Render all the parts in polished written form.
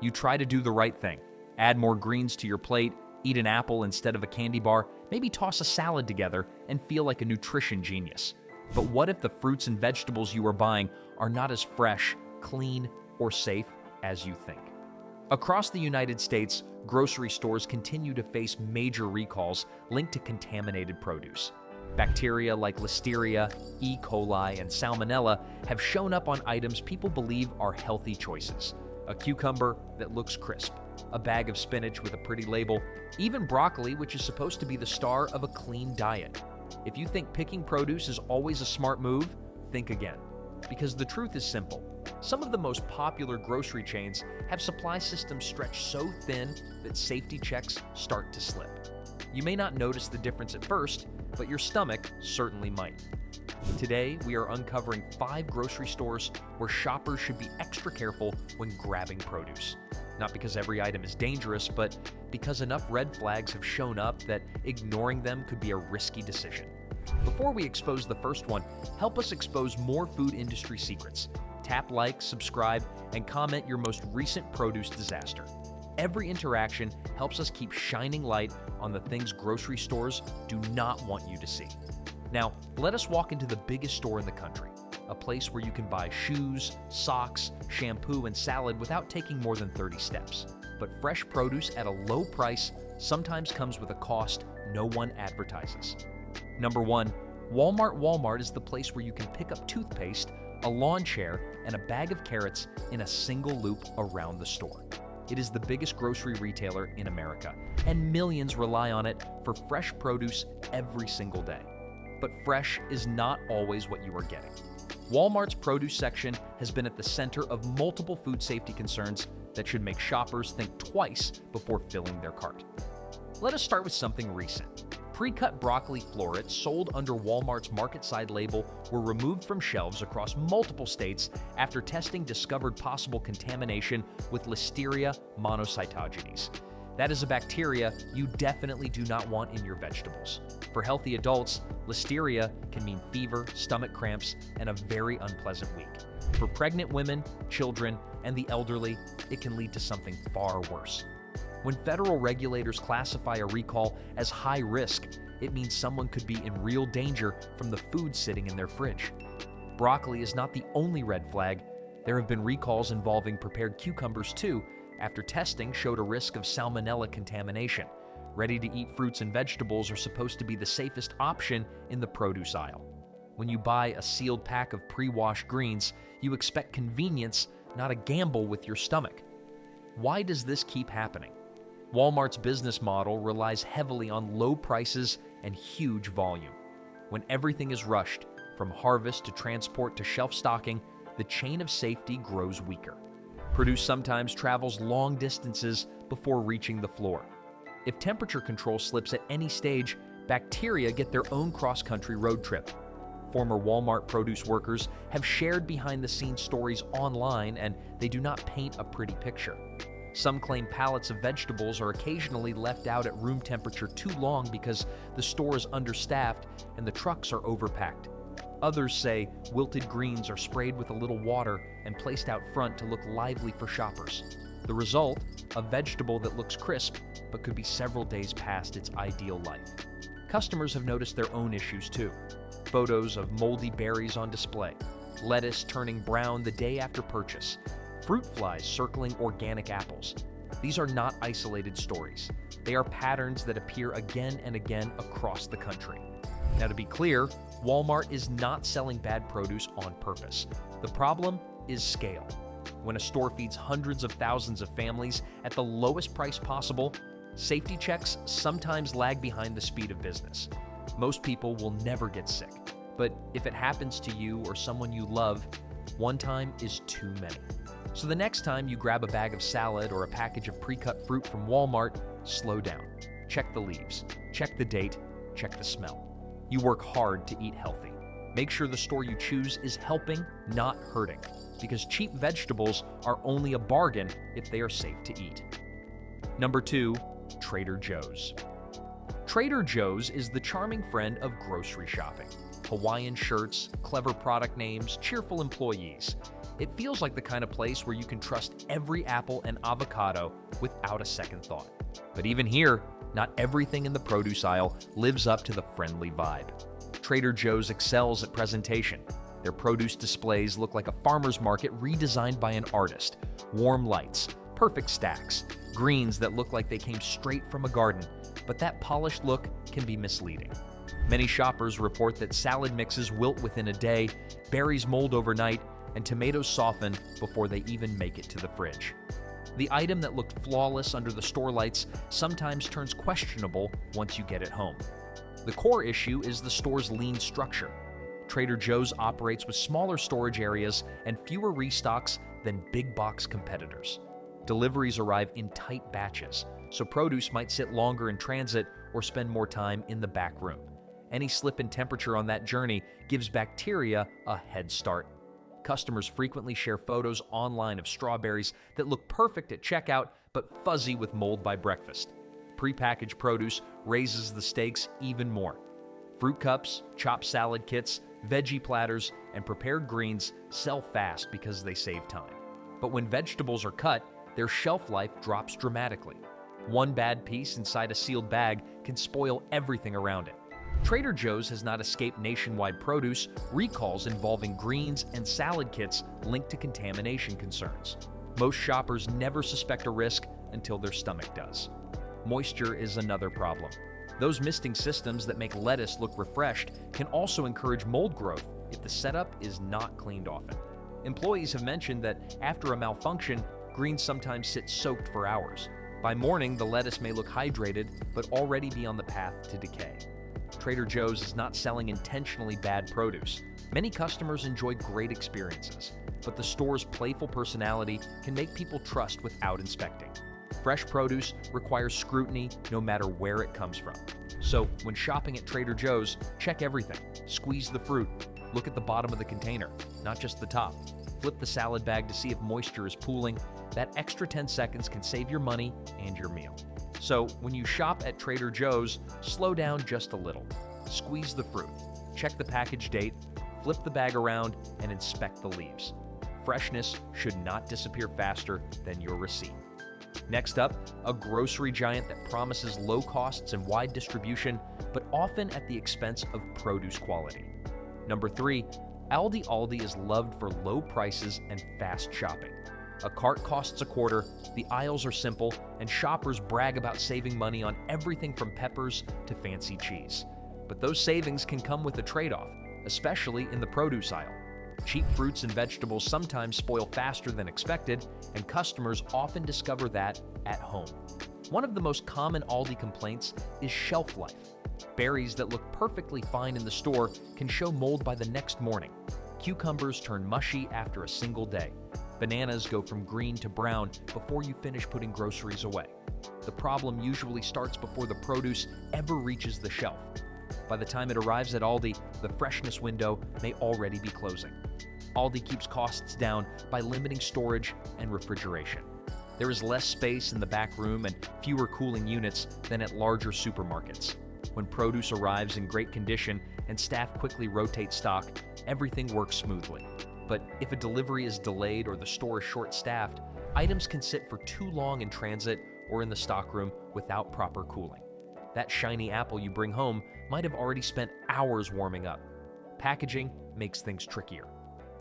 You try to do the right thing. Add more greens to your plate, eat an apple instead of a candy bar, maybe toss a salad together and feel like a nutrition genius. But what if the fruits and vegetables you are buying are not as fresh, clean, or safe as you think? Across the United States, grocery stores continue to face major recalls linked to contaminated produce. Bacteria like Listeria, E. coli, and Salmonella have shown up on items people believe are healthy choices. A cucumber that looks crisp, a bag of spinach with a pretty label, even broccoli, which is supposed to be the star of a clean diet. If you think picking produce is always a smart move, think again. Because the truth is simple. Some of the most popular grocery chains have supply systems stretched so thin that safety checks start to slip. You may not notice the difference at first, but your stomach certainly might. Today, we are uncovering 5 grocery stores where shoppers should be extra careful when grabbing produce. Not because every item is dangerous, but because enough red flags have shown up that ignoring them could be a risky decision. Before we expose the first one, help us expose more food industry secrets. Tap like, subscribe, and comment your most recent produce disaster. Every interaction helps us keep shining light on the things grocery stores do not want you to see. Now, let us walk into the biggest store in the country, a place where you can buy shoes, socks, shampoo, and salad without taking more than 30 steps. But fresh produce at a low price sometimes comes with a cost no one advertises. Number 1, Walmart. Walmart is the place where you can pick up toothpaste, a lawn chair, and a bag of carrots in a single loop around the store. It is the biggest grocery retailer in America, and millions rely on it for fresh produce every single day. But fresh is not always what you are getting. Walmart's produce section has been at the center of multiple food safety concerns that should make shoppers think twice before filling their cart. Let us start with something recent. Pre-cut broccoli florets sold under Walmart's market side label were removed from shelves across multiple states after testing discovered possible contamination with Listeria monocytogenes. That is a bacteria you definitely do not want in your vegetables. For healthy adults, Listeria can mean fever, stomach cramps, and a very unpleasant week. For pregnant women, children, and the elderly, it can lead to something far worse. When federal regulators classify a recall as high risk, it means someone could be in real danger from the food sitting in their fridge. Broccoli is not the only red flag. There have been recalls involving prepared cucumbers too, after testing showed a risk of Salmonella contamination. Ready-to-eat fruits and vegetables are supposed to be the safest option in the produce aisle. When you buy a sealed pack of pre-washed greens, you expect convenience, not a gamble with your stomach. Why does this keep happening? Walmart's business model relies heavily on low prices and huge volume. When everything is rushed, from harvest to transport to shelf stocking, the chain of safety grows weaker. Produce sometimes travels long distances before reaching the floor. If temperature control slips at any stage, bacteria get their own cross-country road trip. Former Walmart produce workers have shared behind-the-scenes stories online, and they do not paint a pretty picture. Some claim pallets of vegetables are occasionally left out at room temperature too long because the store is understaffed and the trucks are overpacked. Others say wilted greens are sprayed with a little water and placed out front to look lively for shoppers. The result, a vegetable that looks crisp but could be several days past its ideal life. Customers have noticed their own issues too. Photos of moldy berries on display, lettuce turning brown the day after purchase, fruit flies circling organic apples. These are not isolated stories. They are patterns that appear again and again across the country. Now, to be clear, Walmart is not selling bad produce on purpose. The problem is scale. When a store feeds hundreds of thousands of families at the lowest price possible, safety checks sometimes lag behind the speed of business. Most people will never get sick, but if it happens to you or someone you love, one time is too many. So the next time you grab a bag of salad or a package of pre-cut fruit from Walmart, slow down. Check the leaves, check the date, check the smell. You work hard to eat healthy. Make sure the store you choose is helping, not hurting, because cheap vegetables are only a bargain if they are safe to eat. Number 2, Trader Joe's. Trader Joe's is the charming friend of grocery shopping. Hawaiian shirts, clever product names, cheerful employees. It feels like the kind of place where you can trust every apple and avocado without a second thought. But even here, not everything in the produce aisle lives up to the friendly vibe. Trader Joe's excels at presentation. Their produce displays look like a farmer's market redesigned by an artist. Warm lights, perfect stacks, greens that look like they came straight from a garden, but that polished look can be misleading. Many shoppers report that salad mixes wilt within a day, berries mold overnight, and tomatoes soften before they even make it to the fridge. The item that looked flawless under the store lights sometimes turns questionable once you get it home. The core issue is the store's lean structure. Trader Joe's operates with smaller storage areas and fewer restocks than big box competitors. Deliveries arrive in tight batches, so produce might sit longer in transit or spend more time in the back room. Any slip in temperature on that journey gives bacteria a head start. Customers frequently share photos online of strawberries that look perfect at checkout but fuzzy with mold by breakfast. Prepackaged produce raises the stakes even more. Fruit cups, chopped salad kits, veggie platters, and prepared greens sell fast because they save time. But when vegetables are cut, their shelf life drops dramatically. One bad piece inside a sealed bag can spoil everything around it. Trader Joe's has not escaped nationwide produce recalls involving greens and salad kits linked to contamination concerns. Most shoppers never suspect a risk until their stomach does. Moisture is another problem. Those misting systems that make lettuce look refreshed can also encourage mold growth if the setup is not cleaned often. Employees have mentioned that after a malfunction, greens sometimes sit soaked for hours. By morning, the lettuce may look hydrated, but already be on the path to decay. Trader Joe's is not selling intentionally bad produce. Many customers enjoy great experiences, but the store's playful personality can make people trust without inspecting. Fresh produce requires scrutiny no matter where it comes from. So, when shopping at Trader Joe's, check everything. Squeeze the fruit. Look at the bottom of the container, not just the top. Flip the salad bag to see if moisture is pooling. That extra 10 seconds can save your money and your meal. So, when you shop at Trader Joe's, slow down just a little. Squeeze the fruit. Check the package date. Flip the bag around and inspect the leaves. Freshness should not disappear faster than your receipt. Next up, a grocery giant that promises low costs and wide distribution, but often at the expense of produce quality. Number 3, Aldi is loved for low prices and fast shopping. A cart costs a quarter, the aisles are simple, and shoppers brag about saving money on everything from peppers to fancy cheese. But those savings can come with a trade-off, especially in the produce aisle. Cheap fruits and vegetables sometimes spoil faster than expected, and customers often discover that at home. One of the most common Aldi complaints is shelf life. Berries that look perfectly fine in the store can show mold by the next morning. Cucumbers turn mushy after a single day. Bananas go from green to brown before you finish putting groceries away. The problem usually starts before the produce ever reaches the shelf. By the time it arrives at Aldi, the freshness window may already be closing. Aldi keeps costs down by limiting storage and refrigeration. There is less space in the back room and fewer cooling units than at larger supermarkets. When produce arrives in great condition and staff quickly rotate stock, everything works smoothly. But if a delivery is delayed or the store is short-staffed, items can sit for too long in transit or in the stockroom without proper cooling. That shiny apple you bring home might have already spent hours warming up. Packaging makes things trickier.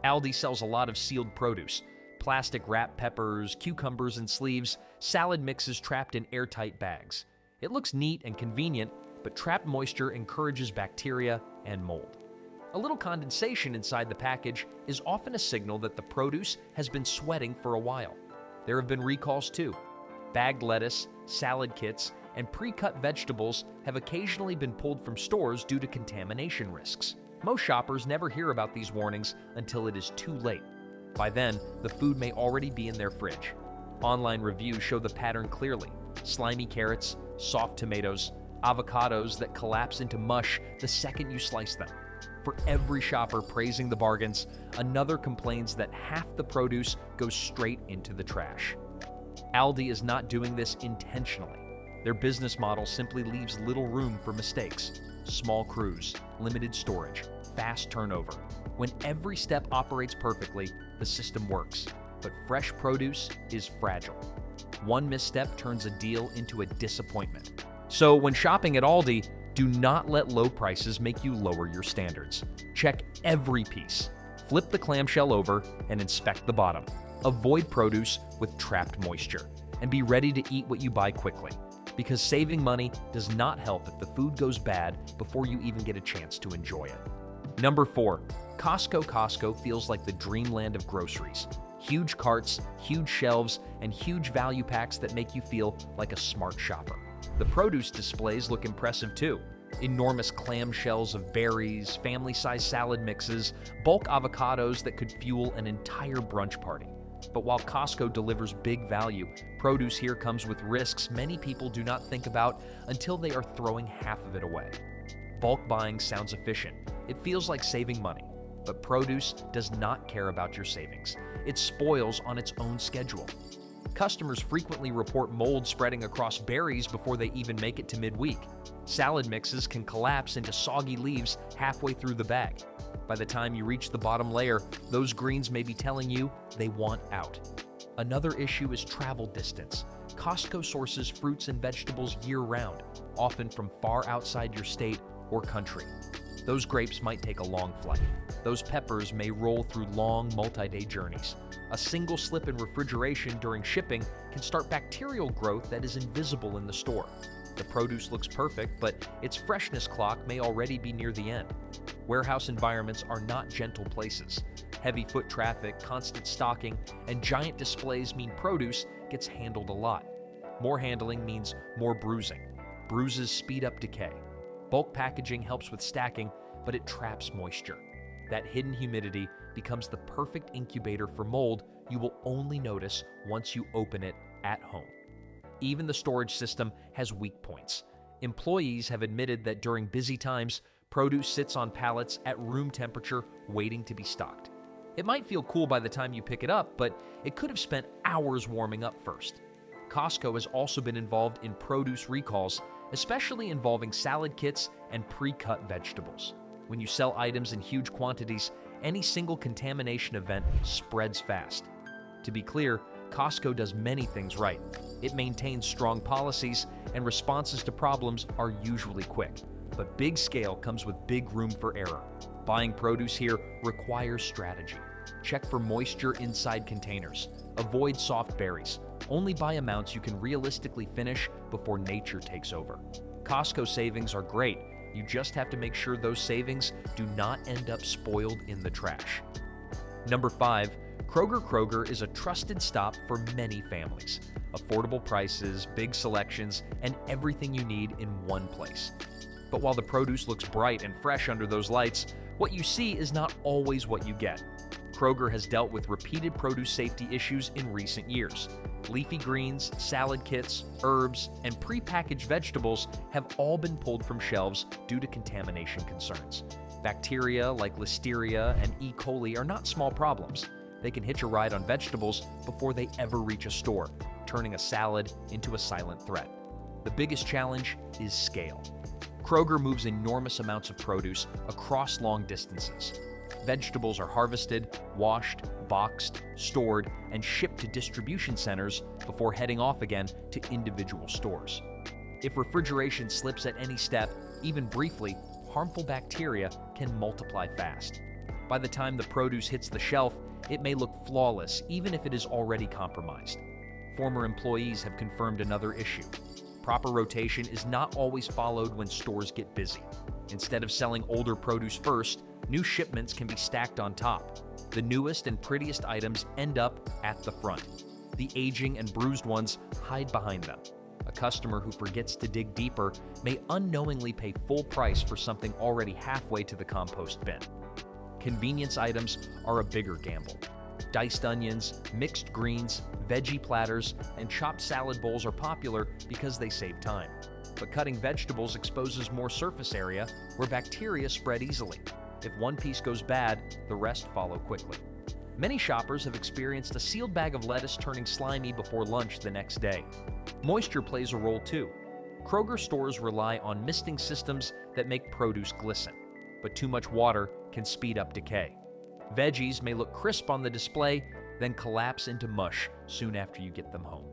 Aldi sells a lot of sealed produce: plastic wrap peppers, cucumbers in sleeves, salad mixes trapped in airtight bags. It looks neat and convenient, but trapped moisture encourages bacteria and mold. A little condensation inside the package is often a signal that the produce has been sweating for a while. There have been recalls too. Bagged lettuce, salad kits, and pre-cut vegetables have occasionally been pulled from stores due to contamination risks. Most shoppers never hear about these warnings until it is too late. By then, the food may already be in their fridge. Online reviews show the pattern clearly: slimy carrots, soft tomatoes, avocados that collapse into mush the second you slice them. For every shopper praising the bargains, another complains that half the produce goes straight into the trash. Aldi is not doing this intentionally. Their business model simply leaves little room for mistakes. Small crews, limited storage, fast turnover. When every step operates perfectly, the system works. But fresh produce is fragile. One misstep turns a deal into a disappointment. So when shopping at Aldi, do not let low prices make you lower your standards. Check every piece. Flip the clamshell over and inspect the bottom. Avoid produce with trapped moisture. And be ready to eat what you buy quickly. Because saving money does not help if the food goes bad before you even get a chance to enjoy it. Number 4, Costco feels like the dreamland of groceries. Huge carts, huge shelves, and huge value packs that make you feel like a smart shopper. The produce displays look impressive too. Enormous clamshells of berries, family-sized salad mixes, bulk avocados that could fuel an entire brunch party. But while Costco delivers big value, produce here comes with risks many people do not think about until they are throwing half of it away. Bulk buying sounds efficient. It feels like saving money. But produce does not care about your savings. It spoils on its own schedule. Customers frequently report mold spreading across berries before they even make it to midweek. Salad mixes can collapse into soggy leaves halfway through the bag. By the time you reach the bottom layer, those greens may be telling you they want out. Another issue is travel distance. Costco sources fruits and vegetables year-round, often from far outside your state or country. Those grapes might take a long flight. Those peppers may roll through long, multi-day journeys. A single slip in refrigeration during shipping can start bacterial growth that is invisible in the store. The produce looks perfect, but its freshness clock may already be near the end. Warehouse environments are not gentle places. Heavy foot traffic, constant stocking, and giant displays mean produce gets handled a lot. More handling means more bruising. Bruises speed up decay. Bulk packaging helps with stacking, but it traps moisture. That hidden humidity becomes the perfect incubator for mold you will only notice once you open it at home. Even the storage system has weak points. Employees have admitted that during busy times, produce sits on pallets at room temperature waiting to be stocked. It might feel cool by the time you pick it up, but it could have spent hours warming up first. Costco has also been involved in produce recalls, especially involving salad kits and pre-cut vegetables. When you sell items in huge quantities, any single contamination event spreads fast. To be clear, Costco does many things right. It maintains strong policies, and responses to problems are usually quick. But big scale comes with big room for error. Buying produce here requires strategy. Check for moisture inside containers. Avoid soft berries. Only buy amounts you can realistically finish before nature takes over. Costco savings are great. You just have to make sure those savings do not end up spoiled in the trash. Number 5, Kroger is a trusted stop for many families. Affordable prices, big selections, and everything you need in one place. But while the produce looks bright and fresh under those lights, what you see is not always what you get. Kroger has dealt with repeated produce safety issues in recent years. Leafy greens, salad kits, herbs, and prepackaged vegetables have all been pulled from shelves due to contamination concerns. Bacteria like Listeria and E. coli are not small problems. They can hitch a ride on vegetables before they ever reach a store, turning a salad into a silent threat. The biggest challenge is scale. Kroger moves enormous amounts of produce across long distances. Vegetables are harvested, washed, boxed, stored, and shipped to distribution centers before heading off again to individual stores. If refrigeration slips at any step, even briefly, harmful bacteria can multiply fast. By the time the produce hits the shelf, it may look flawless, even if it is already compromised. Former employees have confirmed another issue. Proper rotation is not always followed when stores get busy. Instead of selling older produce first, new shipments can be stacked on top. The newest and prettiest items end up at the front. The aging and bruised ones hide behind them. A customer who forgets to dig deeper may unknowingly pay full price for something already halfway to the compost bin. Convenience items are a bigger gamble. Diced onions, mixed greens, veggie platters, and chopped salad bowls are popular because they save time. But cutting vegetables exposes more surface area where bacteria spread easily. If one piece goes bad, the rest follow quickly. Many shoppers have experienced a sealed bag of lettuce turning slimy before lunch the next day. Moisture plays a role too. Kroger stores rely on misting systems that make produce glisten, but too much water can speed up decay. Veggies may look crisp on the display, then collapse into mush soon after you get them home.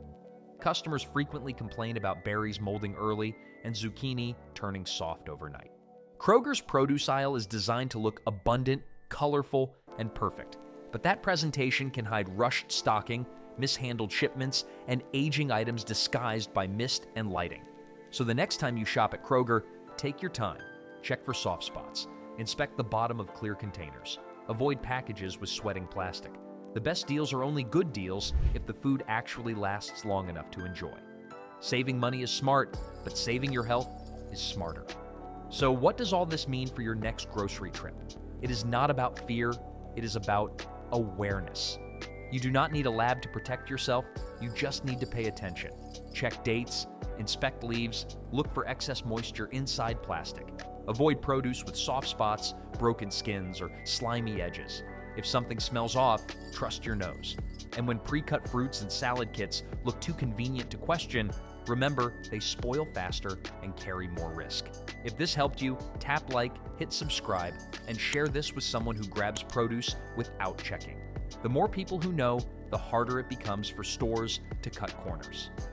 Customers frequently complain about berries molding early and zucchini turning soft overnight. Kroger's produce aisle is designed to look abundant, colorful, and perfect, but that presentation can hide rushed stocking, mishandled shipments, and aging items disguised by mist and lighting. So the next time you shop at Kroger, take your time. Check for soft spots. Inspect the bottom of clear containers. Avoid packages with sweating plastic. The best deals are only good deals if the food actually lasts long enough to enjoy. Saving money is smart, but saving your health is smarter. So what does all this mean for your next grocery trip? It is not about fear, it is about awareness. You do not need a lab to protect yourself, you just need to pay attention. Check dates, inspect leaves, look for excess moisture inside plastic. Avoid produce with soft spots, broken skins, or slimy edges. If something smells off, trust your nose. And when pre-cut fruits and salad kits look too convenient to question, remember they spoil faster and carry more risk. If this helped you, tap like, hit subscribe, and share this with someone who grabs produce without checking. The more people who know, the harder it becomes for stores to cut corners.